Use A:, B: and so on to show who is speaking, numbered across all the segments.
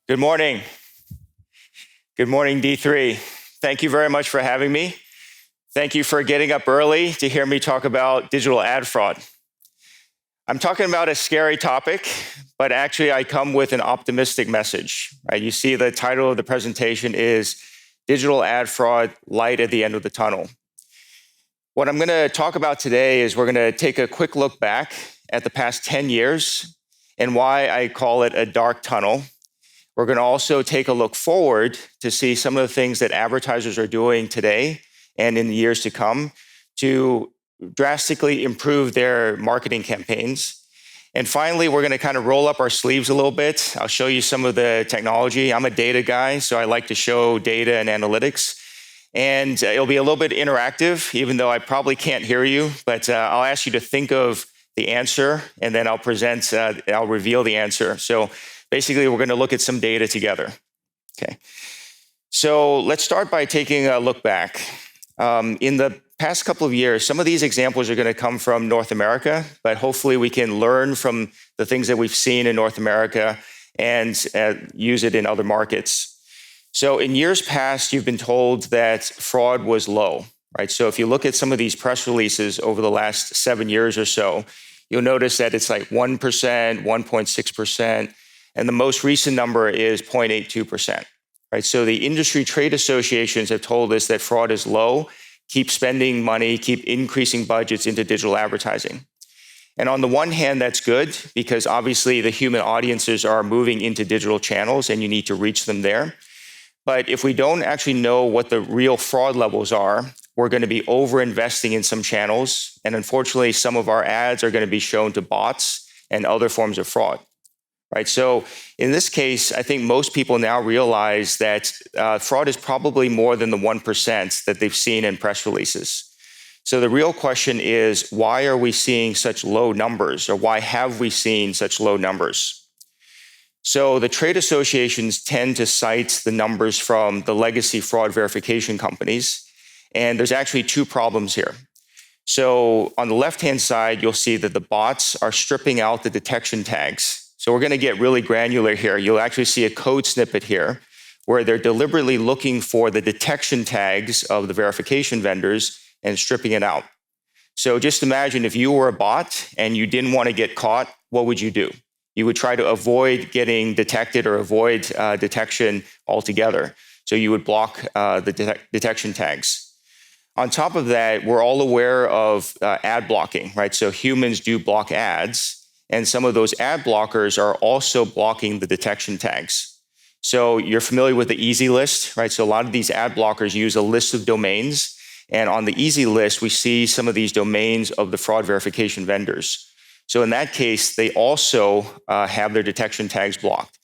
A: Good morning. Good morning, D3. Thank you very much for having me. Thank you for getting up early to hear me talk about digital ad fraud. I'm talking about a scary topic, but actually I come with an optimistic message. Right? You see the title of the presentation is Digital Ad Fraud, Light at the End of the Tunnel. What I'm going to talk about today is we're going to take a quick look back at the past 10 years and why I call it a dark tunnel. We're going to also take a look forward to see some of the things that advertisers are doing today and in the years to come to drastically improve their marketing campaigns. And finally, we're going to kind of roll up our sleeves a little bit. I'll show you some of the technology. I'm a data guy, so I like to show data and analytics. And it'll be a little bit interactive, even though I probably can't hear you, but I'll ask you to think of the answer, and then I'll reveal the answer. So basically, we're going to look at some data together. Okay. So let's start by taking a look back. In the past couple of years, some of these examples are going to come from North America, but hopefully we can learn from the things that we've seen in North America and use it in other markets. So in years past, you've been told that fraud was low, right? So if you look at some of these press releases over the last 7 years or so, you'll notice that it's like 1%, 1.6%, and the most recent number is 0.82%, right? So the industry trade associations have told us that fraud is low, keep spending money, keep increasing budgets into digital advertising. And on the one hand, that's good because obviously the human audiences are moving into digital channels and you need to reach them there. But if we don't actually know what the real fraud levels are, we're going to be over-investing in some channels. And unfortunately, some of our ads are going to be shown to bots and other forms of fraud. Right. So in this case, I think most people now realize that fraud is probably more than the 1% that they've seen in press releases. So the real question is, why are we seeing such low numbers, or why have we seen such low numbers? So the trade associations tend to cite the numbers from the legacy fraud verification companies, and there's actually two problems here. So on the left-hand side, you'll see that the bots are stripping out the detection tags. So we're going to get really granular here. You'll actually see a code snippet here where they're deliberately looking for the detection tags of the verification vendors and stripping it out. So just imagine if you were a bot and you didn't want to get caught, what would you do? You would try to avoid getting detected or avoid detection altogether. So you would block the detection tags. On top of that, we're all aware of ad blocking, right? So humans do block ads. And some of those ad blockers are also blocking the detection tags. So you're familiar with the easy list, right? So a lot of these ad blockers use a list of domains. And on the easy list, we see some of these domains of the fraud verification vendors. So in that case, they also have their detection tags blocked.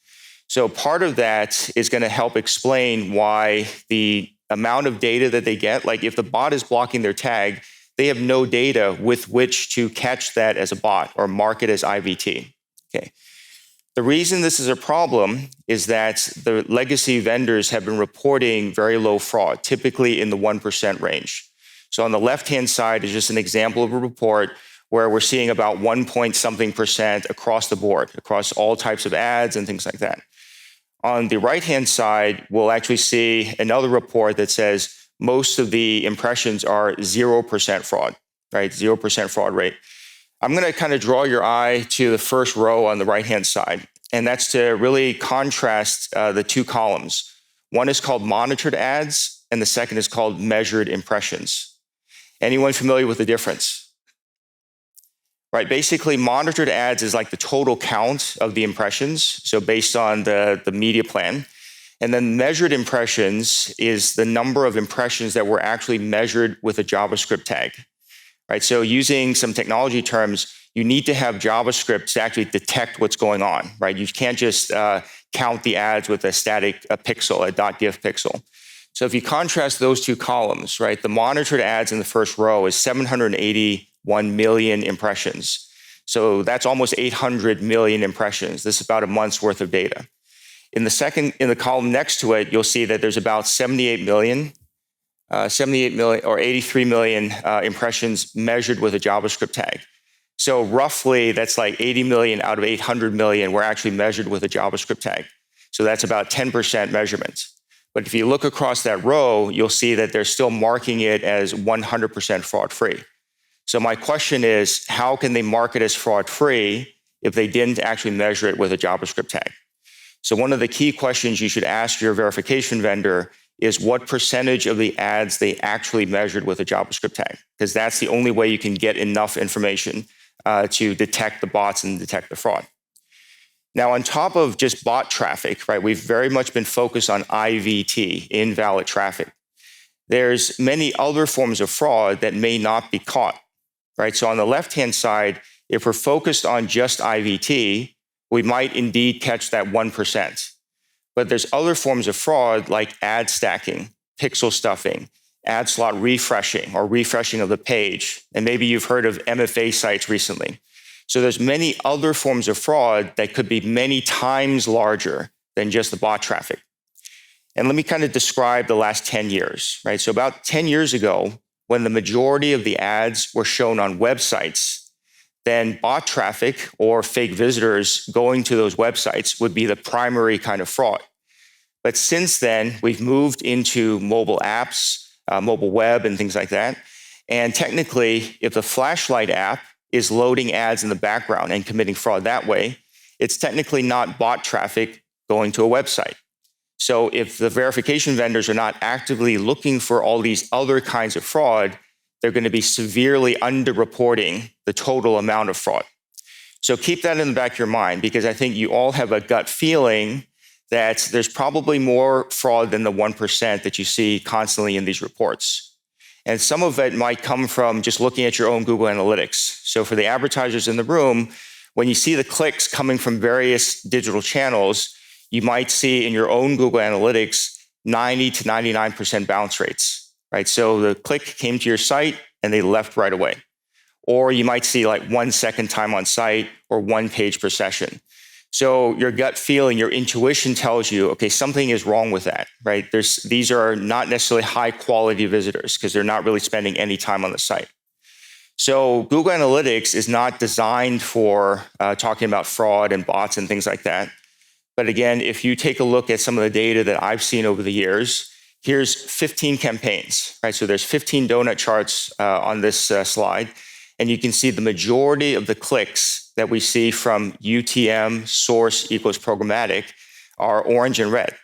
A: So part of that is going to help explain why the amount of data that they get, like if the bot is blocking their tag, they have no data with which to catch that as a bot or mark it as IVT. Okay. The reason this is a problem is that the legacy vendors have been reporting very low fraud, typically in the 1% range. So on the left-hand side is just an example of a report where we're seeing about 1-something% across the board, across all types of ads and things like that. On the right-hand side, we'll actually see another report that says most of the impressions are 0% fraud, right? 0% fraud rate. I'm going to kind of draw your eye to the first row on the right-hand side, and that's to really contrast the two columns. One is called monitored ads, and the second is called measured impressions. Anyone familiar with the difference? Right, basically monitored ads is like the total count of the impressions, so based on the media plan. And then measured impressions is the number of impressions that were actually measured with a JavaScript tag. Right, so using some technology terms, you need to have JavaScript to actually detect what's going on. Right, you can't just count the ads with a static pixel, a .gif pixel. So if you contrast those two columns, right, the monitored ads in the first row is 781 million impressions. So that's almost 800 million impressions. This is about a month's worth of data. In the column next to it, you'll see that there's about 78 million or 83 million impressions measured with a JavaScript tag. So roughly, that's like 80 million out of 800 million were actually measured with a JavaScript tag. So that's about 10% measurement. But if you look across that row, you'll see that they're still marking it as 100% fraud-free. So my question is, how can they mark it as fraud-free if they didn't actually measure it with a JavaScript tag? So one of the key questions you should ask your verification vendor is what percentage of the ads they actually measured with a JavaScript tag, because that's the only way you can get enough information to detect the bots and detect the fraud. Now, on top of just bot traffic, right, we've very much been focused on IVT, invalid traffic. There's many other forms of fraud that may not be caught, right? So on the left-hand side, if we're focused on just IVT, we might indeed catch that 1%. But there's other forms of fraud like ad stacking, pixel stuffing, ad slot refreshing or refreshing of the page. And maybe you've heard of MFA sites recently. So there's many other forms of fraud that could be many times larger than just the bot traffic. And let me kind of describe the last 10 years, right? So about 10 years ago, when the majority of the ads were shown on websites, then bot traffic or fake visitors going to those websites would be the primary kind of fraud. But since then, we've moved into mobile apps, mobile web, and things like that. And technically, if the flashlight app is loading ads in the background and committing fraud that way, it's technically not bot traffic going to a website. So if the verification vendors are not actively looking for all these other kinds of fraud, they're going to be severely underreporting the total amount of fraud. So keep that in the back of your mind, because I think you all have a gut feeling that there's probably more fraud than the 1% that you see constantly in these reports. And some of it might come from just looking at your own Google Analytics. So for the advertisers in the room, when you see the clicks coming from various digital channels, you might see in your own Google Analytics 90 to 99% bounce rates, right? So the click came to your site and they left right away. Or you might see like 1 second time on site or 1 page per session. So your gut feeling, your intuition tells you, okay, something is wrong with that, right? These are not necessarily high quality visitors because they're not really spending any time on the site. So Google Analytics is not designed for talking about fraud and bots and things like that. But again, if you take a look at some of the data that I've seen over the years, here's 15 campaigns, right? So there's 15 donut charts on this slide. And you can see the majority of the clicks that we see from UTM source equals programmatic are orange and red.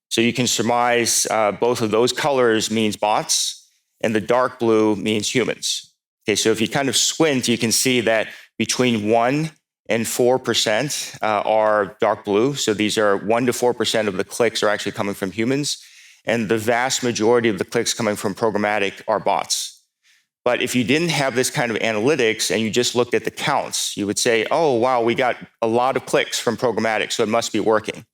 A: So you can surmise both of those colors means bots and the dark blue means humans. Okay, so if you kind of squint, you can see that between 1 and 4% are dark blue. So these are 1 to 4% of the clicks are actually coming from humans. And the vast majority of the clicks coming from programmatic are bots. But if you didn't have this kind of analytics and you just looked at the counts, you would say, oh, wow, we got a lot of clicks from programmatic, so it must be working,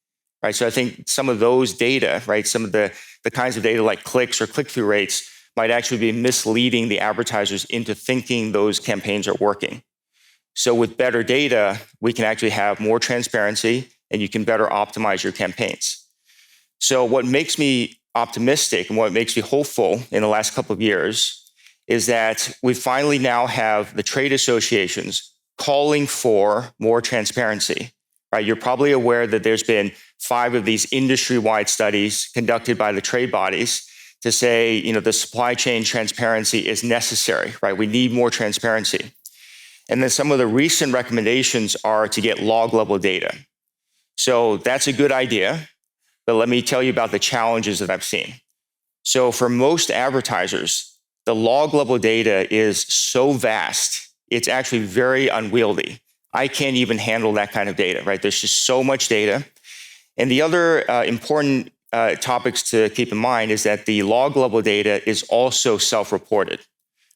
A: right? So I think some of those data, right, some of the kinds of data like clicks or click-through rates might actually be misleading the advertisers into thinking those campaigns are working. So with better data, we can actually have more transparency and you can better optimize your campaigns. So what makes me optimistic and what makes me hopeful in the last couple of years is that we finally now have the trade associations calling for more transparency, right? You're probably aware that there's been 5 of these industry-wide studies conducted by the trade bodies to say, you know, the supply chain transparency is necessary, right? We need more transparency. And then some of the recent recommendations are to get log-level data. So that's a good idea, but let me tell you about the challenges that I've seen. So for most advertisers, the log-level data is so vast, it's actually very unwieldy. I can't even handle that kind of data, right? There's just so much data. And the other important topics to keep in mind is that the log-level data is also self-reported,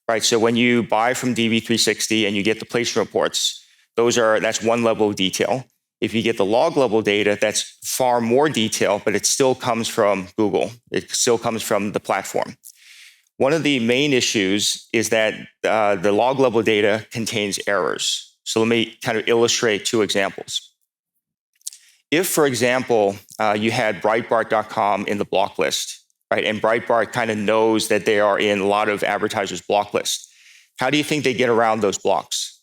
A: right? So when you buy from DV360 and you get the placement reports, that's one level of detail. If you get the log-level data, that's far more detail, but it still comes from Google. It still comes from the platform. One of the main issues is that the log-level data contains errors. So let me kind of illustrate 2 examples. If, for example, you had Breitbart.com in the block list, right, and Breitbart kind of knows that they are in a lot of advertisers' block lists, how do you think they get around those blocks?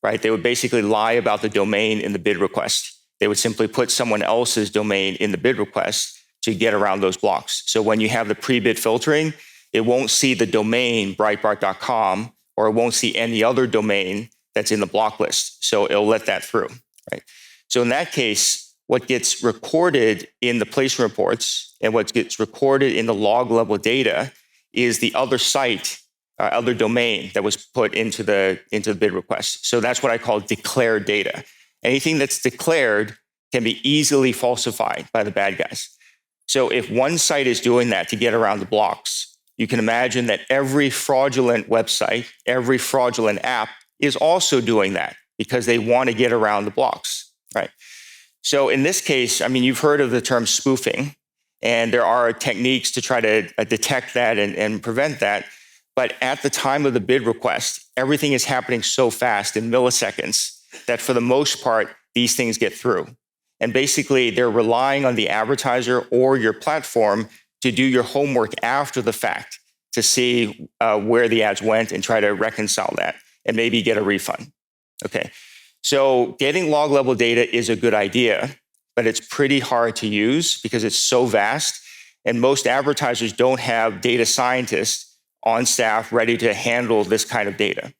A: Right? They would basically lie about the domain in the bid request. They would simply put someone else's domain in the bid request to get around those blocks. So when you have the pre-bid filtering, it won't see the domain breitbart.com, or it won't see any other domain that's in the block list. So it'll let that through, right? So in that case, what gets recorded in the placement reports and what gets recorded in the log level data is the other site, other domain that was put into the bid request. So that's what I call declared data. Anything that's declared can be easily falsified by the bad guys. So if one site is doing that to get around the blocks, you can imagine that every fraudulent website, every fraudulent app is also doing that because they want to get around the blocks, right? So in this case, I mean, you've heard of the term spoofing, and there are techniques to try to detect that and prevent that. But at the time of the bid request, everything is happening so fast in milliseconds that for the most part, these things get through. And basically, they're relying on the advertiser or your platform to do your homework after the fact to see where the ads went and try to reconcile that and maybe get a refund. Okay, so getting log level data is a good idea, but it's pretty hard to use because it's so vast, and most advertisers don't have data scientists on staff ready to handle this kind of data.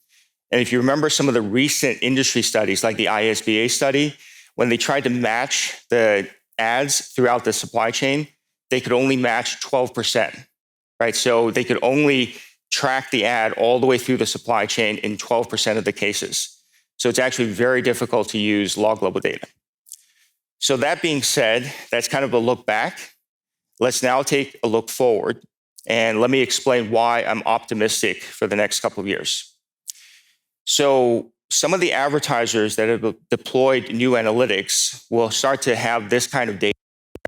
A: And if you remember some of the recent industry studies, like the ISBA study, when they tried to match the ads throughout the supply chain, they could only match 12%, right? So they could only track the ad all the way through the supply chain in 12% of the cases. So it's actually very difficult to use log level data. So that being said, that's kind of a look back. Let's now take a look forward, and let me explain why I'm optimistic for the next couple of years. So some of the advertisers that have deployed new analytics will start to have this kind of data.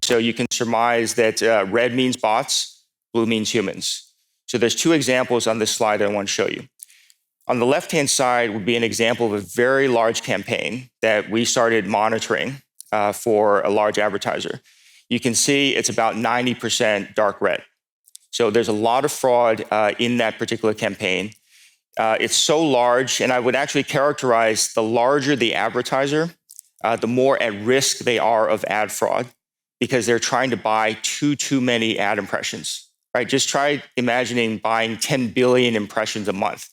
A: So you can surmise that red means bots, blue means humans. So there's two examples on this slide that I want to show you. On the left-hand side would be an example of a very large campaign that we started monitoring for a large advertiser. You can see it's about 90% dark red. So there's a lot of fraud in that particular campaign. It's so large, and I would actually characterize the larger the advertiser, the more at risk they are of ad fraud because they're trying to buy too many ad impressions, right? Just try imagining buying 10 billion impressions a month.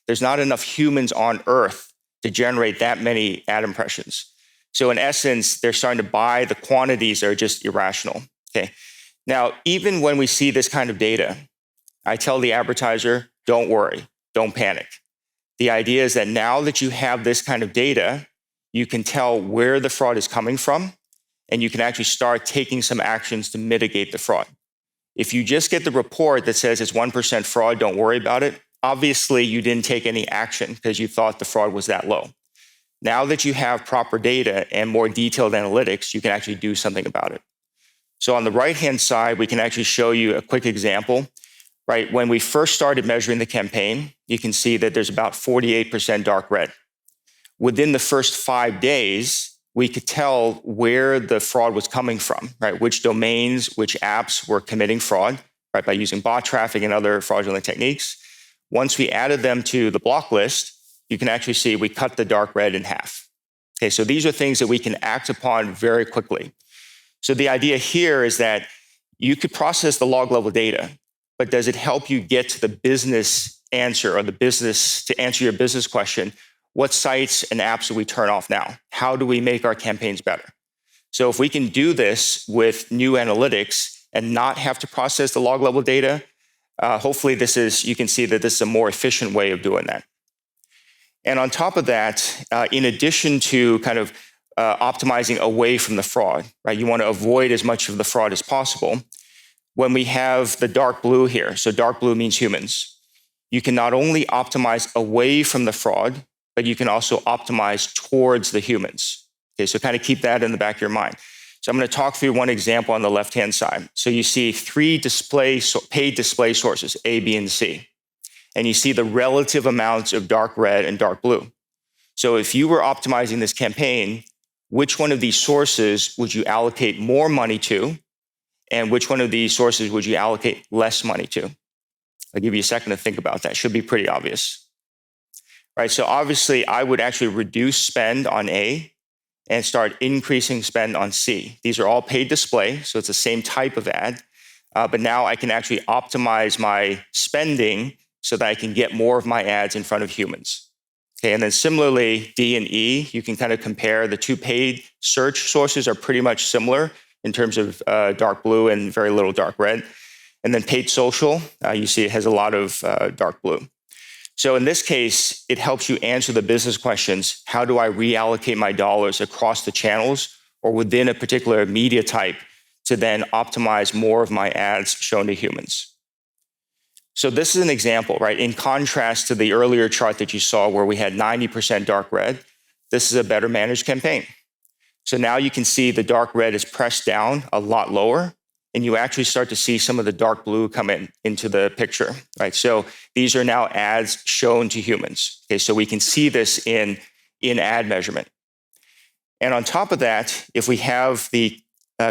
A: There's not enough humans on Earth to generate that many ad impressions. So in essence, they're starting to buy the quantities that are just irrational, okay? Now, even when we see this kind of data, I tell the advertiser, don't worry. Don't panic. The idea is that now that you have this kind of data, you can tell where the fraud is coming from, and you can actually start taking some actions to mitigate the fraud. If you just get the report that says it's 1% fraud, don't worry about it, obviously you didn't take any action because you thought the fraud was that low. Now that you have proper data and more detailed analytics, you can actually do something about it. So on the right-hand side, we can actually show you a quick example. Right, when we first started measuring the campaign, you can see that there's about 48% dark red. Within the first 5 days, we could tell where the fraud was coming from, right? Which domains, which apps were committing fraud, right? By using bot traffic and other fraudulent techniques. Once we added them to the block list, you can actually see we cut the dark red in half. Okay, so these are things that we can act upon very quickly. So the idea here is that you could process the log level data, but does it help you get to the business answer or to answer your business question? What sites and apps do we turn off now? How do we make our campaigns better? So if we can do this with new analytics and not have to process the log level data, hopefully you can see that this is a more efficient way of doing that. And on top of that, in addition to kind of optimizing away from the fraud, right? You want to avoid as much of the fraud as possible. When we have the dark blue here, so dark blue means humans, you can not only optimize away from the fraud, but you can also optimize towards the humans. Okay, so kind of keep that in the back of your mind. So I'm going to talk through one example on the left-hand side. So you see 3 paid display sources, A, B, and C. And you see the relative amounts of dark red and dark blue. So if you were optimizing this campaign, which one of these sources would you allocate more money to? And which one of these sources would you allocate less money to? I'll give you a second to think about that. Should be pretty obvious. Right, so obviously I would actually reduce spend on A and start increasing spend on C. These are all paid display, so it's the same type of ad, but now I can actually optimize my spending so that I can get more of my ads in front of humans. Okay, and then similarly, D and E, you can kind of compare. The two paid search sources are pretty much similar in terms of dark blue and very little dark red. And then paid social, you see it has a lot of dark blue. So in this case, it helps you answer the business questions. How do I reallocate my dollars across the channels or within a particular media type to then optimize more of my ads shown to humans? So this is an example, right? In contrast to the earlier chart that you saw where we had 90% dark red, this is a better managed campaign. So now you can see the dark red is pressed down a lot lower, and you actually start to see some of the dark blue come into the picture, right? So these are now ads shown to humans. Okay, so we can see this in ad measurement. And on top of that, if we have the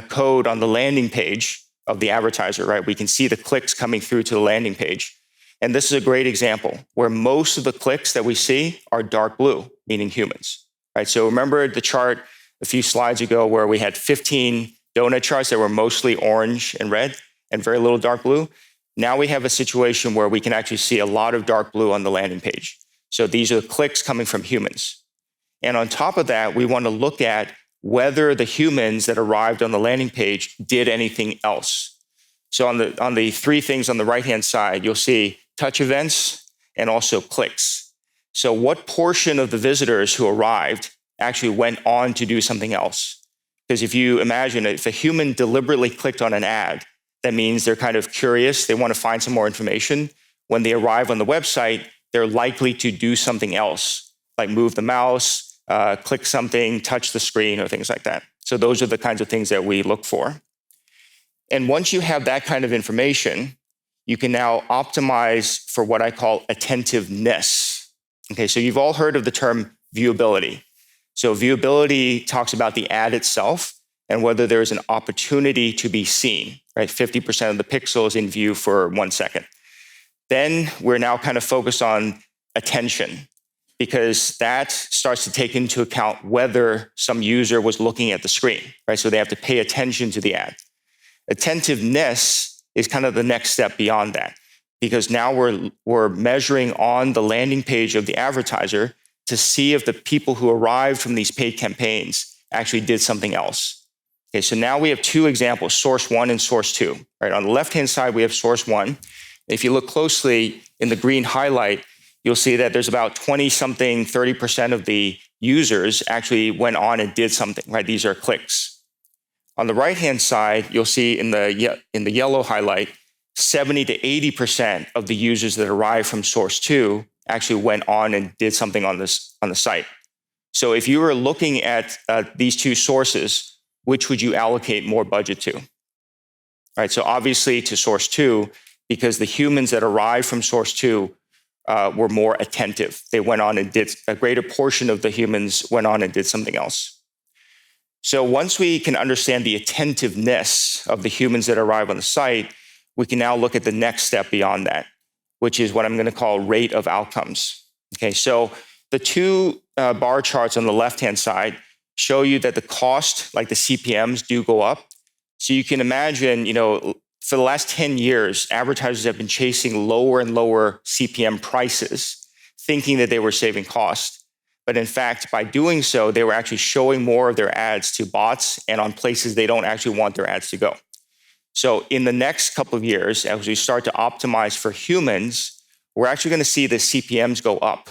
A: code on the landing page of the advertiser, right, we can see the clicks coming through to the landing page. And this is a great example where most of the clicks that we see are dark blue, meaning humans, right? So remember the chart a few slides ago where we had 15 donut charts that were mostly orange and red and very little dark blue. Now we have a situation where we can actually see a lot of dark blue on the landing page. So these are the clicks coming from humans. And on top of that, we want to look at whether the humans that arrived on the landing page did anything else. So on the three things on the right-hand side, you'll see touch events and also clicks. So what portion of the visitors who arrived actually went on to do something else? Because if you imagine, if a human deliberately clicked on an ad, that means they're kind of curious, they want to find some more information. When they arrive on the website, they're likely to do something else, like move the mouse, click something, touch the screen, or things like that. So those are the kinds of things that we look for. And once you have that kind of information, you can now optimize for what I call attentiveness. Okay, so you've all heard of the term viewability. So viewability talks about the ad itself and whether there's an opportunity to be seen, right? 50% of the pixels in view for 1 second. Then we're now kind of focused on attention because that starts to take into account whether some user was looking at the screen, right? So they have to pay attention to the ad. Attentiveness is kind of the next step beyond that because now we're measuring on the landing page of the advertiser to see if the people who arrived from these paid campaigns actually did something else. Okay, so now we have two examples, source one and source two. Right, on the left-hand side, we have source one. If you look closely in the green highlight, you'll see that there's about 20-something, 30% of the users actually went on and did something, right? These are clicks. On the right-hand side, you'll see in the yellow highlight, 70 to 80% of the users that arrived from source two actually went on and did something on the site. So if you were looking at these two sources, which would you allocate more budget to? All right, so obviously to source two, because the humans that arrived from source two were more attentive. They went on and did, a greater portion of the humans went on and did something else. So once we can understand the attentiveness of the humans that arrive on the site, we can now look at the next step beyond that, which is what I'm going to call rate of outcomes. Okay, so the two bar charts on the left-hand side show you that the cost, like the CPMs, do go up. So you can imagine, for the last 10 years, advertisers have been chasing lower and lower CPM prices, thinking that they were saving cost. But in fact, by doing so, they were actually showing more of their ads to bots and on places they don't actually want their ads to go. So in the next couple of years, as we start to optimize for humans, we're actually going to see the CPMs go up.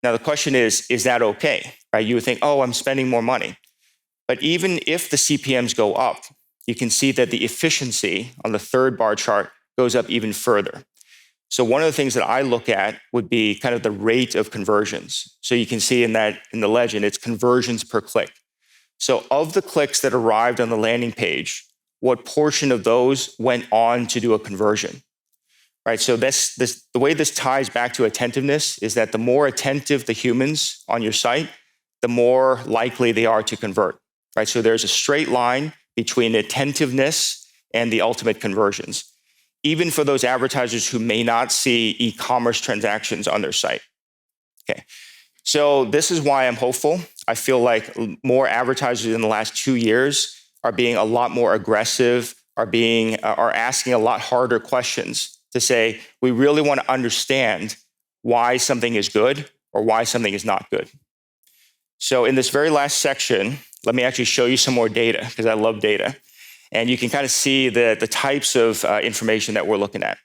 A: Now, the question is that okay? Right? You would think, oh, I'm spending more money. But even if the CPMs go up, you can see that the efficiency on the third bar chart goes up even further. So one of the things that I look at would be kind of the rate of conversions. So you can see in the legend, it's conversions per click. So of the clicks that arrived on the landing page, what portion of those went on to do a conversion? Right, so the way this ties back to attentiveness is that the more attentive the humans on your site, the more likely they are to convert. Right, so there's a straight line between attentiveness and the ultimate conversions, even for those advertisers who may not see e-commerce transactions on their site. Okay, so this is why I'm hopeful. I feel like more advertisers in the last 2 years are being a lot more aggressive, are asking a lot harder questions to say, we really want to understand why something is good or why something is not good. So in this very last section, let me actually show you some more data, because I love data. And you can kind of see the types of information that we're looking at.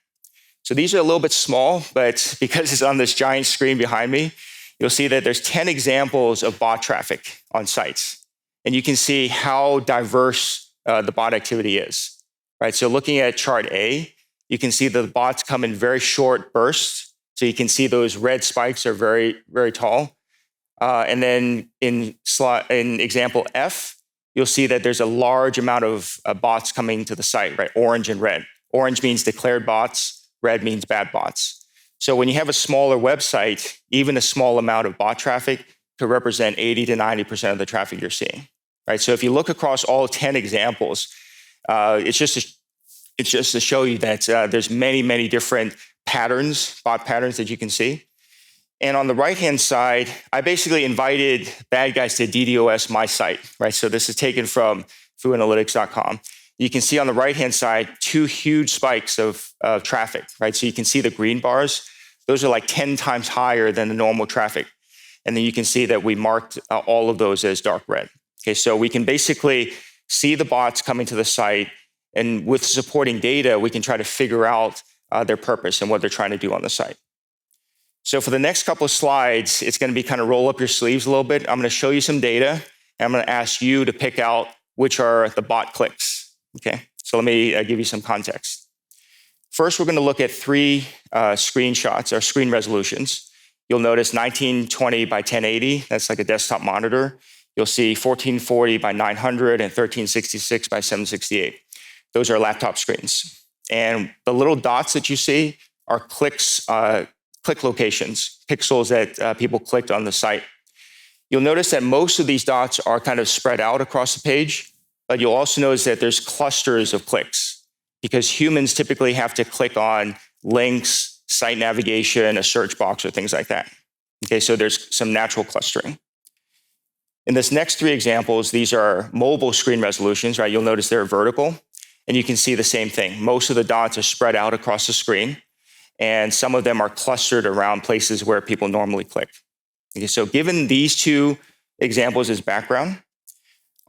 A: So these are a little bit small, but because it's on this giant screen behind me, you'll see that there's 10 examples of bot traffic on sites. And you can see how diverse the bot activity is. Right? So looking at chart A, you can see that the bots come in very short bursts. So you can see those red spikes are very, very tall. And then in example F, you'll see that there's a large amount of bots coming to the site, right? Orange and red. Orange means declared bots, red means bad bots. So when you have a smaller website, even a small amount of bot traffic could represent 80 to 90% of the traffic you're seeing, right? So if you look across all 10 examples, it's just to show you that there's many, many different patterns, bot patterns that you can see. And on the right-hand side, I basically invited bad guys to DDoS my site, right? So this is taken from fouanalytics.com. You can see on the right-hand side, 2 huge spikes of traffic, right? So you can see the green bars. Those are like 10 times higher than the normal traffic. And then you can see that we marked all of those as dark red. Okay, so we can basically see the bots coming to the site, and with supporting data, we can try to figure out their purpose and what they're trying to do on the site. So for the next couple of slides, it's going to be kind of roll up your sleeves a little bit. I'm going to show you some data, and I'm going to ask you to pick out which are the bot clicks. Okay, so let me give you some context. First, we're going to look at 3 screenshots or screen resolutions. You'll notice 1920 by 1080, that's like a desktop monitor. You'll see 1440 by 900 and 1366 by 768. Those are laptop screens. And the little dots that you see are clicks, click locations, pixels that people clicked on the site. You'll notice that most of these dots are kind of spread out across the page, but you'll also notice that there's clusters of clicks because humans typically have to click on links, site navigation, a search box, or things like that. Okay, so there's some natural clustering. In this next 3 examples, these are mobile screen resolutions, right? You'll notice they're vertical, and you can see the same thing. Most of the dots are spread out across the screen, and some of them are clustered around places where people normally click. Okay, so given these 2 examples as background,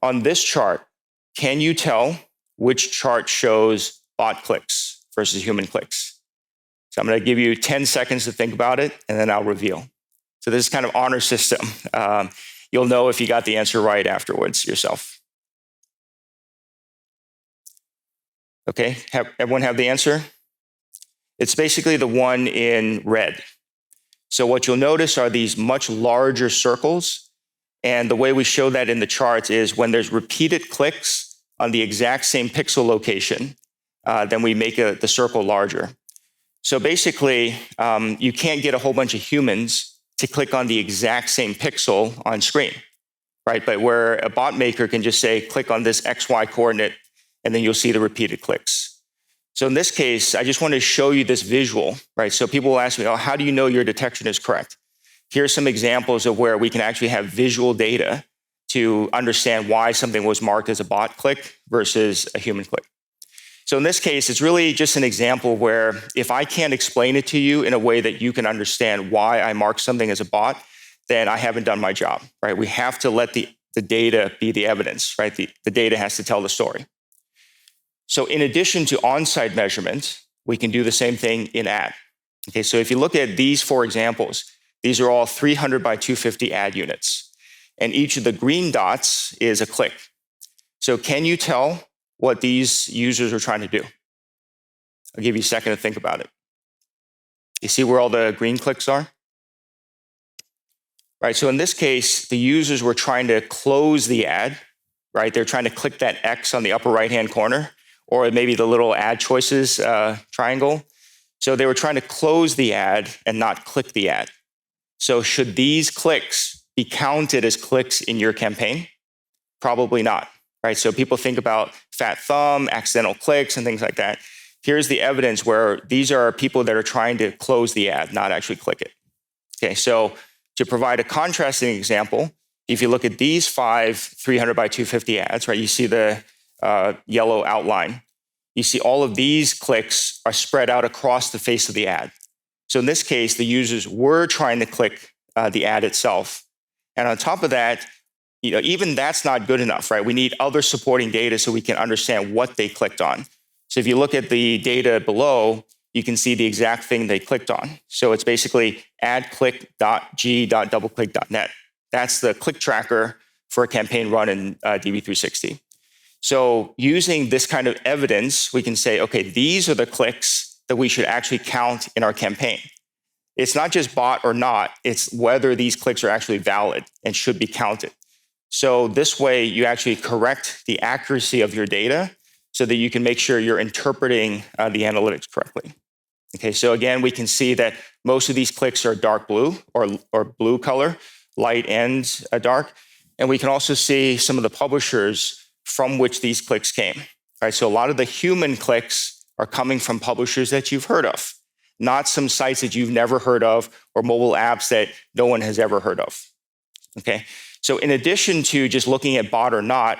A: on this chart, can you tell which chart shows bot clicks versus human clicks? So I'm going to give you 10 seconds to think about it, and then I'll reveal. So this is kind of honor system. You'll know if you got the answer right afterwards yourself. Okay, everyone have the answer? It's basically the one in red. So what you'll notice are these much larger circles. And the way we show that in the charts is when there's repeated clicks on the exact same pixel location, then we make the circle larger. So basically, you can't get a whole bunch of humans to click on the exact same pixel on screen, right? But where a bot maker can just say, click on this XY coordinate, and then you'll see the repeated clicks. So in this case, I just want to show you this visual, right? So people will ask me, oh, how do you know your detection is correct? Here's some examples of where we can actually have visual data to understand why something was marked as a bot click versus a human click. So in this case, it's really just an example where if I can't explain it to you in a way that you can understand why I marked something as a bot, then I haven't done my job, right? We have to let the data be the evidence, right? The data has to tell the story. So in addition to on-site measurement, we can do the same thing in ad. Okay, so if you look at these 4 examples, these are all 300 by 250 ad units. And each of the green dots is a click. So can you tell what these users are trying to do? I'll give you a second to think about it. You see where all the green clicks are? Right, so in this case, the users were trying to close the ad, right? They're trying to click that X on the upper right-hand corner, or maybe the little ad choices triangle. So they were trying to close the ad and not click the ad. So should these clicks be counted as clicks in your campaign? Probably not, right? So people think about fat thumb, accidental clicks, and things like that. Here's the evidence where these are people that are trying to close the ad, not actually click it. Okay, so to provide a contrasting example, if you look at these 5 300 by 250 ads, right, you see the yellow outline. You see all of these clicks are spread out across the face of the ad. So in this case, the users were trying to click the ad itself. And on top of that, even that's not good enough, right? We need other supporting data so we can understand what they clicked on. So if you look at the data below, you can see the exact thing they clicked on. So it's basically adclick.g.doubleclick.net. That's the click tracker for a campaign run in DV360. So using this kind of evidence, we can say, okay, these are the clicks that we should actually count in our campaign. It's not just bot or not, it's whether these clicks are actually valid and should be counted. So this way, you actually correct the accuracy of your data so that you can make sure you're interpreting the analytics correctly. Okay, so again, we can see that most of these clicks are dark blue or blue color, light and dark. And we can also see some of the publishers from which these clicks came. All right, so a lot of the human clicks are coming from publishers that you've heard of, not some sites that you've never heard of or mobile apps that no one has ever heard of. Okay, so in addition to just looking at bot or not,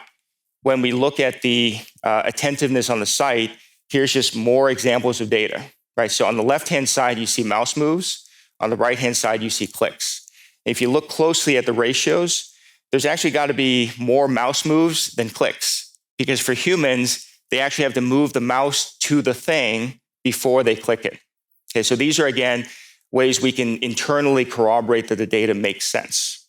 A: when we look at the attentiveness on the site, here's just more examples of data, right? So on the left-hand side, you see mouse moves. On the right-hand side, you see clicks. If you look closely at the ratios, there's actually got to be more mouse moves than clicks, because for humans, they actually have to move the mouse to the thing before they click it. Okay, so these are, again, ways we can internally corroborate that the data makes sense.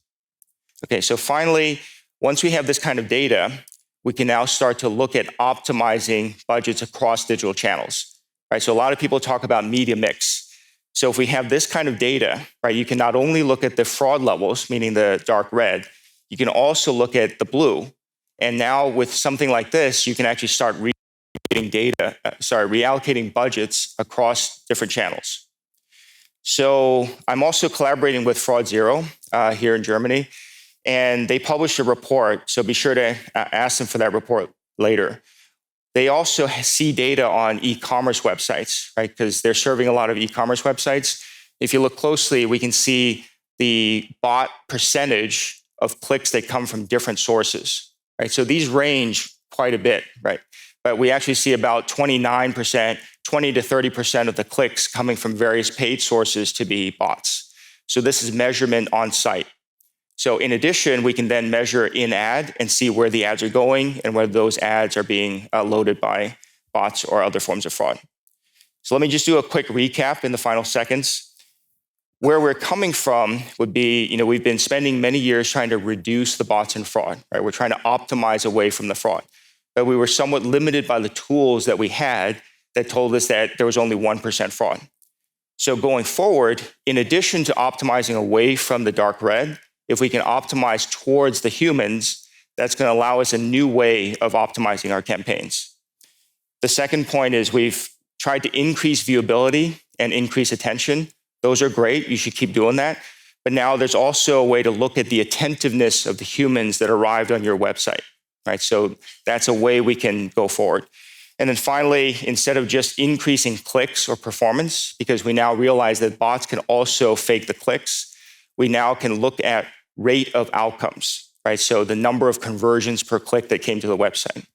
A: Okay, so finally, once we have this kind of data, we can now start to look at optimizing budgets across digital channels. Right, so a lot of people talk about media mix. So if we have this kind of data, right, you can not only look at the fraud levels, meaning the dark red, you can also look at the blue. And now with something like this, you can actually start reallocating budgets across different channels. So I'm also collaborating with Fraud Zero here in Germany, and they published a report. So be sure to ask them for that report later. They also see data on e-commerce websites, right? Because they're serving a lot of e-commerce websites. If you look closely, we can see the bot percentage of clicks that come from different sources. Right, so these range quite a bit, right? But we actually see about 29%, 20 to 30% of the clicks coming from various paid sources to be bots. So this is measurement on site. So in addition, we can then measure in ad and see where the ads are going and whether those ads are being loaded by bots or other forms of fraud. So let me just do a quick recap in the final seconds. Where we're coming from would be, we've been spending many years trying to reduce the bots and fraud, right? We're trying to optimize away from the fraud. But we were somewhat limited by the tools that we had that told us that there was only 1% fraud. So going forward, in addition to optimizing away from the dark red, if we can optimize towards the humans, that's going to allow us a new way of optimizing our campaigns. The second point is we've tried to increase viewability and increase attention. Those are great. You should keep doing that. But now there's also a way to look at the attentiveness of the humans that arrived on your website, right? So that's a way we can go forward. And then finally, instead of just increasing clicks or performance, because we now realize that bots can also fake the clicks, we now can look at rate of outcomes, right? So the number of conversions per click that came to the website.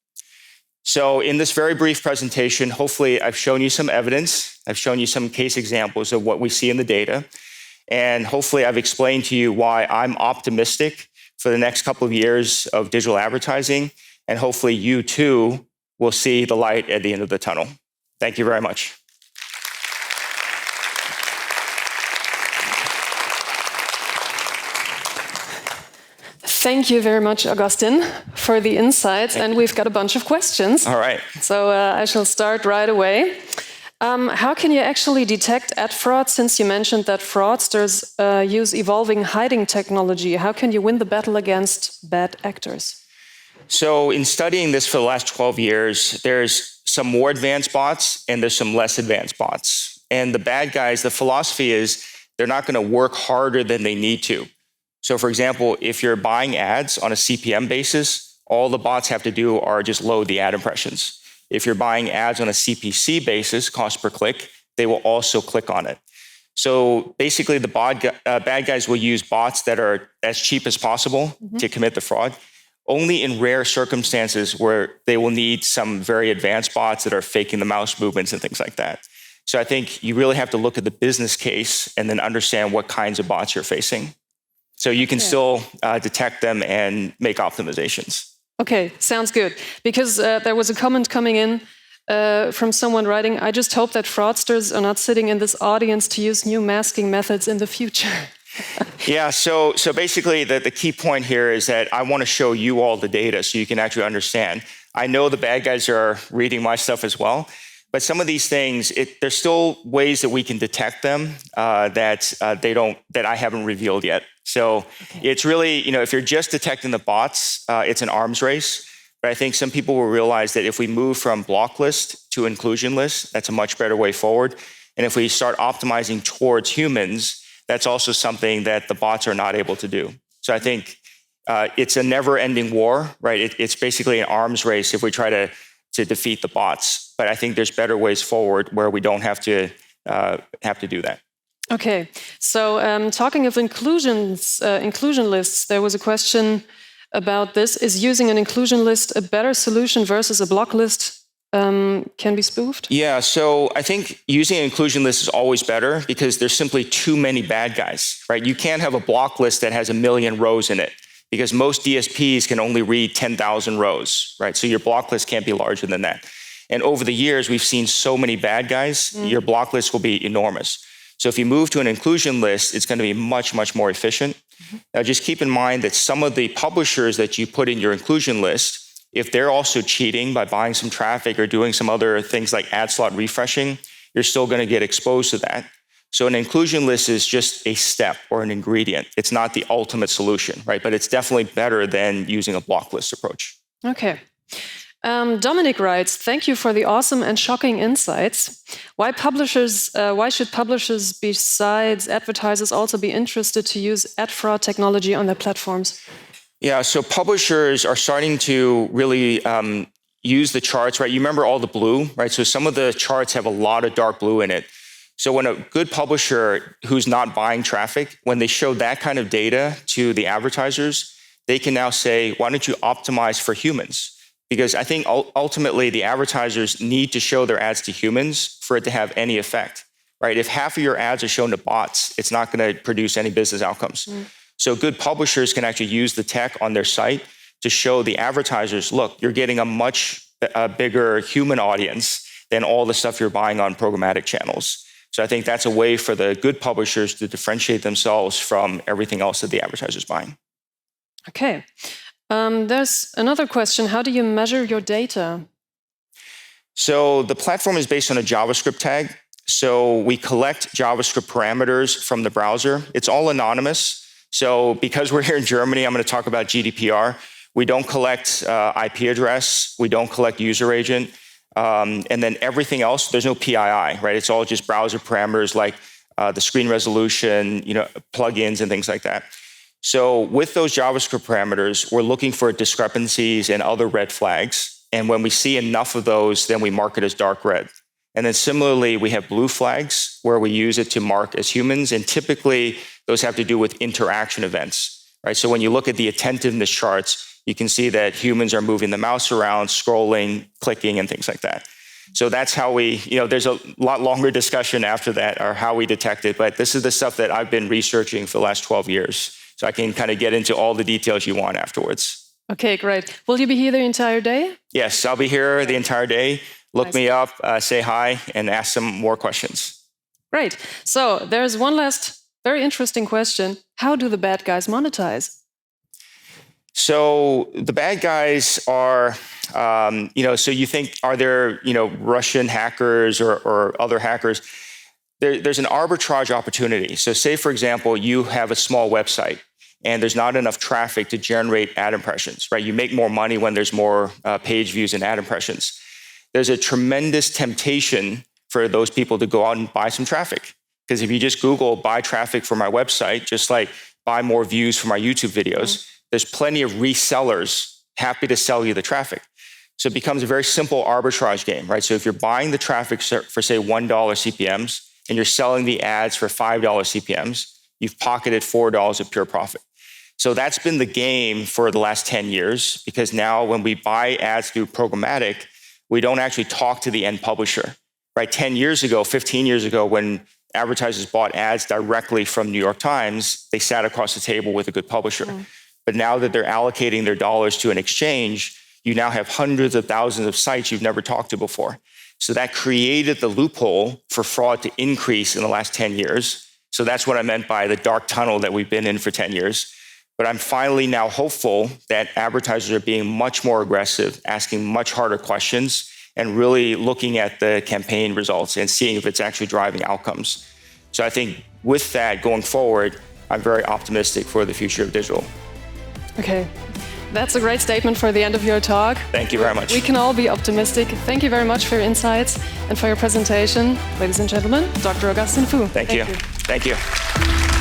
A: So in this very brief presentation, hopefully I've shown you some evidence. I've shown you some case examples of what we see in the data. And hopefully I've explained to you why I'm optimistic for the next couple of years of digital advertising. And hopefully you too will see the light at the end of the tunnel. Thank you very much.
B: Thank you very much, Augustine, for the insights. And we've got a bunch of questions.
A: All right.
B: So I shall start right away. How can you actually detect ad fraud, since you mentioned that fraudsters use evolving hiding technology? How can you win the battle against bad actors?
A: So in studying this for the last 12 years, there's some more advanced bots and there's some less advanced bots. And the bad guys, the philosophy is they're not going to work harder than they need to. So for example, if you're buying ads on a CPM basis, all the bots have to do are just load the ad impressions. If you're buying ads on a CPC basis, cost per click, they will also click on it. So basically, the bad guys will use bots that are as cheap as possible to commit the fraud. Only in rare circumstances where they will need some very advanced bots that are faking the mouse movements and things like that. So I think you really have to look at the business case and then understand what kinds of bots you're facing. So you can still detect them and make optimizations.
B: Okay, sounds good. Because there was a comment coming in from someone writing, I just hope that fraudsters are not sitting in this audience to use new masking methods in the future.
A: Yeah, so basically the key point here is that I want to show you all the data so you can actually understand. I know the bad guys are reading my stuff as well, but some of these things, there's still ways that we can detect them that I haven't revealed yet. So it's really, if you're just detecting the bots, it's an arms race. But I think some people will realize that if we move from block list to inclusion list, that's a much better way forward. And if we start optimizing towards humans, that's also something that the bots are not able to do. So I think it's a never-ending war, right? It's basically an arms race if we try to defeat the bots. But I think there's better ways forward where we don't have to do that.
B: Okay, so talking of inclusion lists, there was a question about this. Is using an inclusion list a better solution versus a block list can be spoofed?
A: Yeah, so I think using an inclusion list is always better because there's simply too many bad guys, right? You can't have a block list that has 1 million rows in it because most DSPs can only read 10,000 rows, right? So your block list can't be larger than that. And over the years, we've seen so many bad guys, your block list will be enormous. So if you move to an inclusion list, it's going to be much, much more efficient. Now, just keep in mind that some of the publishers that you put in your inclusion list, if they're also cheating by buying some traffic or doing some other things like ad slot refreshing, you're still going to get exposed to that. So an inclusion list is just a step or an ingredient. It's not the ultimate solution, right? But it's definitely better than using a block list approach.
B: Okay. Dominic writes, thank you for the awesome and shocking insights. Why should publishers besides advertisers also be interested to use ad fraud technology on their platforms?
A: Yeah, so publishers are starting to really use the charts, right? You remember all the blue, right? So some of the charts have a lot of dark blue in it. So when a good publisher who's not buying traffic, when they show that kind of data to the advertisers, they can now say, why don't you optimize for humans? Because I think ultimately the advertisers need to show their ads to humans for it to have any effect, right? If half of your ads are shown to bots, it's not going to produce any business outcomes. So good publishers can actually use the tech on their site to show the advertisers, look, you're getting a much bigger human audience than all the stuff you're buying on programmatic channels. So I think that's a way for the good publishers to differentiate themselves from everything else that the advertiser's buying.
B: Okay. There's another question. How do you measure your data?
A: So the platform is based on a JavaScript tag. So we collect JavaScript parameters from the browser. It's all anonymous. So because we're here in Germany, I'm going to talk about GDPR. We don't collect IP address. We don't collect user agent. And then everything else, there's no PII, right? It's all just browser parameters like the screen resolution, plugins and things like that. So with those JavaScript parameters, we're looking for discrepancies and other red flags. And when we see enough of those, then we mark it as dark red. And then similarly, we have blue flags where we use it to mark as humans. And typically, those have to do with interaction events, right? So when you look at the attentiveness charts, you can see that humans are moving the mouse around, scrolling, clicking, and things like that. So that's how we, there's a lot longer discussion after that, or how we detect it. But this is the stuff that I've been researching for the last 12 years. So I can kind of get into all the details you want afterwards.
B: Okay, great. Will you be here the entire day?
A: Yes, I'll be here the entire day. Look me up, say hi, and ask some more questions.
B: Great. So there's one last very interesting question. How do the bad guys monetize?
A: So the bad guys are, so you think, are there, Russian hackers or other hackers? There's an arbitrage opportunity. So say, for example, you have a small website and there's not enough traffic to generate ad impressions, right? You make more money when there's more page views and ad impressions. There's a tremendous temptation for those people to go out and buy some traffic. Because if you just Google buy traffic for my website, just like buy more views for my YouTube videos, there's plenty of resellers happy to sell you the traffic. So it becomes a very simple arbitrage game, right? So if you're buying the traffic for say $1 CPMs, and you're selling the ads for $5 CPMs, you've pocketed $4 of pure profit. So that's been the game for the last 10 years, because now when we buy ads through programmatic, we don't actually talk to the end publisher, right? 10 years ago, 15 years ago, when advertisers bought ads directly from New York Times, they sat across the table with a good publisher. But now that they're allocating their dollars to an exchange, you now have hundreds of thousands of sites you've never talked to before. So that created the loophole for fraud to increase in the last 10 years. So that's what I meant by the dark tunnel that we've been in for 10 years. But I'm finally now hopeful that advertisers are being much more aggressive, asking much harder questions, and really looking at the campaign results and seeing if it's actually driving outcomes. So I think with that going forward, I'm very optimistic for the future of digital.
B: Okay, that's a great statement for the end of your talk.
A: Thank you very much.
B: We can all be optimistic. Thank you very much for your insights and for your presentation. Ladies and gentlemen, Dr. Augustine Fou.
A: Thank you. Thank you.